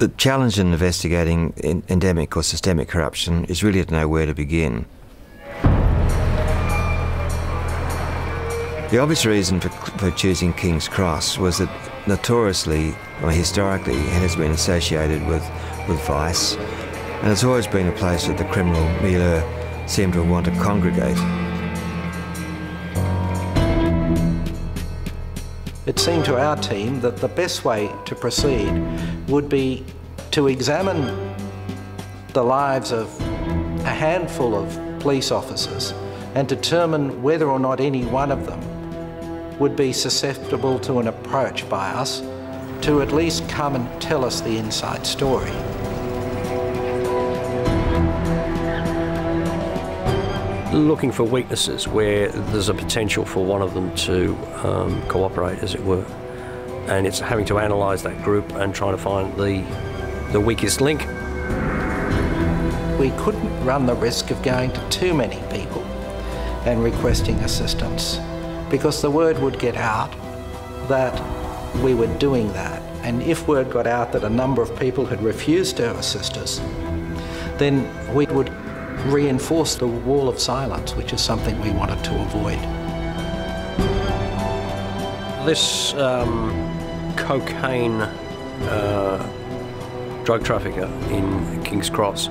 The challenge in investigating endemic or systemic corruption is really to know where to begin. The obvious reason for choosing King's Cross was that notoriously, or historically, it has been associated with vice, and it's always been a place that the criminal milieu seem to want to congregate. It seemed to our team that the best way to proceed would be to examine the lives of a handful of police officers and determine whether or not any one of them would be susceptible to an approach by us to at least come and tell us the inside story. Looking for weaknesses where there's a potential for one of them to cooperate, as it were. And it's having to analyse that group and trying to find the weakest link. We couldn't run the risk of going to too many people and requesting assistance, because the word would get out that we were doing that. And if word got out that a number of people had refused to assist us, then we would reinforce the wall of silence, which is something we wanted to avoid. This cocaine drug trafficker in King's Cross,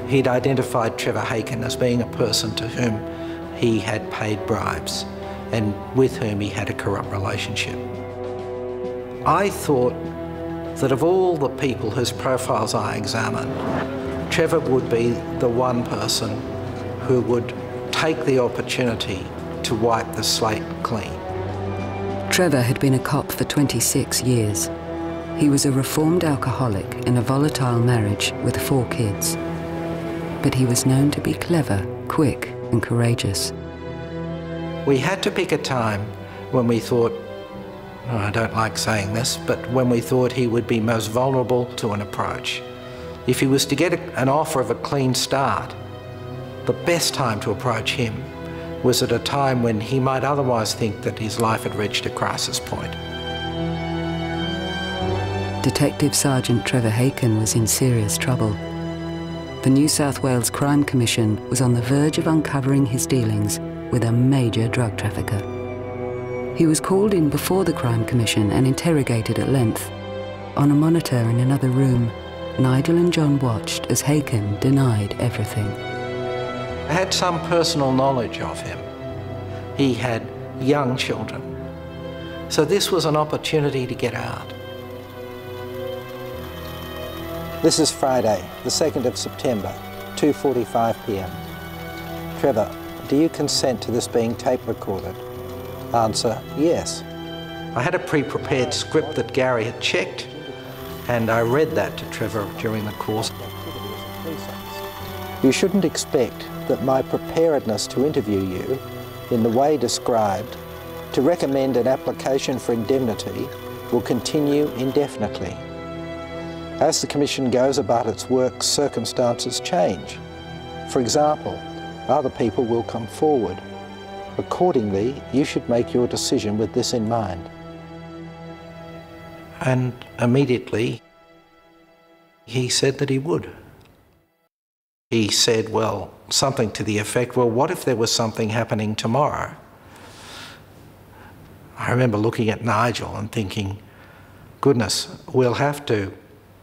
he'd identified Trevor Haken as being a person to whom he had paid bribes and with whom he had a corrupt relationship. I thought that of all the people whose profiles I examined, Trevor would be the one person who would take the opportunity to wipe the slate clean. Trevor had been a cop for 26 years. He was a reformed alcoholic in a volatile marriage with 4 kids. But he was known to be clever, quick, and courageous. We had to pick a time when we thought, oh, I don't like saying this, but when we thought he would be most vulnerable to an approach. If he was to get an offer of a clean start, the best time to approach him was at a time when he might otherwise think that his life had reached a crisis point. Detective Sergeant Trevor Haken was in serious trouble. The New South Wales Crime Commission was on the verge of uncovering his dealings with a major drug trafficker. He was called in before the Crime Commission and interrogated at length. On a monitor in another room, Nigel and John watched as Haken denied everything. I had some personal knowledge of him. He had young children. So this was an opportunity to get out. This is Friday, the 2nd of September, 2:45 p.m. Trevor, do you consent to this being tape recorded? Answer, yes. I had a pre-prepared script that Gary had checked, and I read that to Trevor during the course. You shouldn't expect that my preparedness to interview you in the way described to recommend an application for indemnity will continue indefinitely. As the Commission goes about its work, circumstances change. For example, other people will come forward. Accordingly, you should make your decision with this in mind. And immediately, he said that he would. He said, well, something to the effect, well, what if there was something happening tomorrow? I remember looking at Nigel and thinking, goodness, we'll have to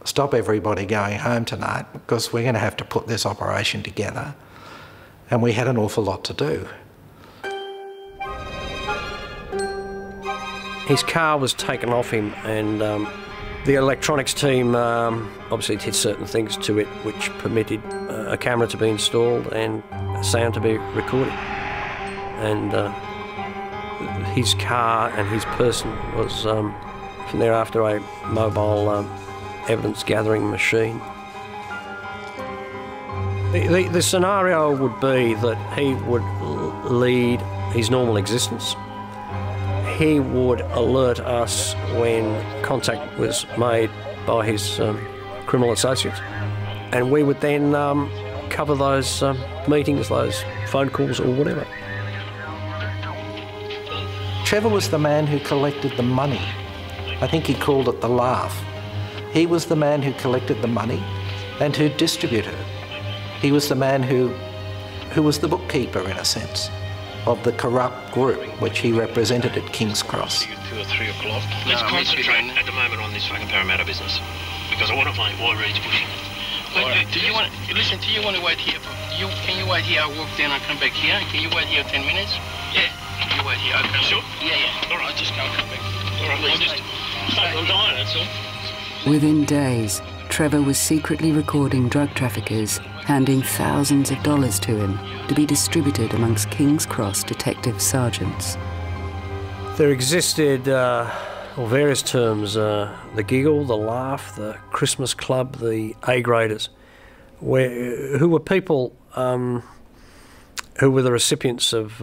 stop everybody going home tonight because we're going to have to put this operation together. And we had an awful lot to do. His car was taken off him, and the electronics team obviously did certain things to it which permitted a camera to be installed and sound to be recorded. And his car and his person was from thereafter a mobile evidence gathering machine. The scenario would be that he would lead his normal existence. He would alert us when contact was made by his criminal associates, and we would then cover those meetings, those phone calls or whatever. Trevor was the man who collected the money. I think he called it the laugh. He was the man who collected the money and who distributed it. He was the man who was the bookkeeper, in a sense, of the corrupt group which he represented at King's Cross. 2 or 3 o'clock. Let's concentrate at the moment on this fucking Parramatta business, because I want to find why Reed's pushing it. But do you want to listen? Do you want to wait here? Can you wait here? I'll walk down and come back here. Can you wait here 10 minutes? Yeah. Can you wait here? I'll come Sure. back. Yeah. All right, just go and come back. All right, let's just start on dying, that's all. Within days, Trevor was secretly recording drug traffickers, handing thousands of dollars to him to be distributed amongst King's Cross detective sergeants. There existed, various terms, the giggle, the laugh, the Christmas club, the A-graders, who were people who were the recipients of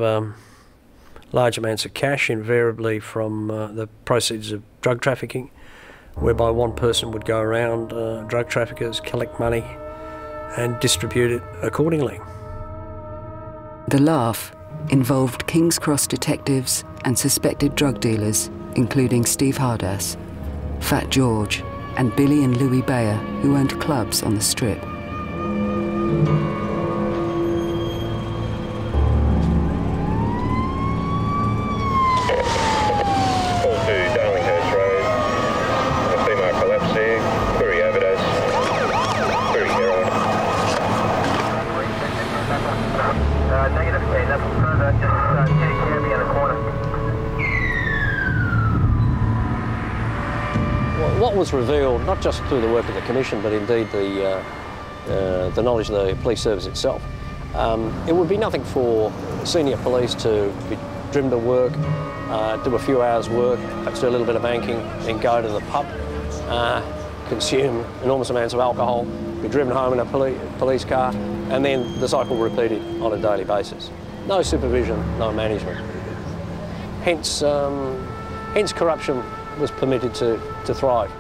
large amounts of cash, invariably from the proceeds of drug trafficking, whereby one person would go around drug traffickers, collect money and distribute it accordingly. The laugh involved King's Cross detectives and suspected drug dealers, including Steve Hardass, Fat George, and Billy and Louis Bayer, who owned clubs on the Strip. What was revealed, not just through the work of the Commission, but indeed the knowledge of the police service itself, it would be nothing for senior police to be driven to work, do a few hours work, perhaps do a little bit of banking, then go to the pub, consume enormous amounts of alcohol, be driven home in a police car, and then the cycle repeated on a daily basis. No supervision, no management. Hence corruption was permitted to thrive.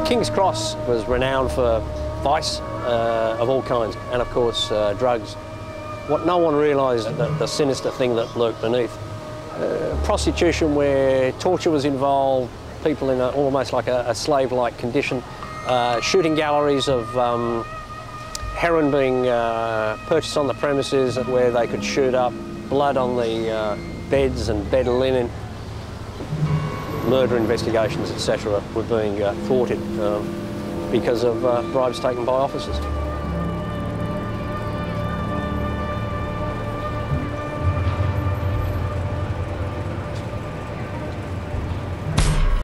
King's Cross was renowned for vice of all kinds, and of course drugs. What no one realised, the sinister thing that lurked beneath. Prostitution where torture was involved, people in almost like a slave-like condition, shooting galleries of heroin being purchased on the premises where they could shoot up, blood on the beds and bed linen. Murder investigations, etc., were being thwarted because of bribes taken by officers.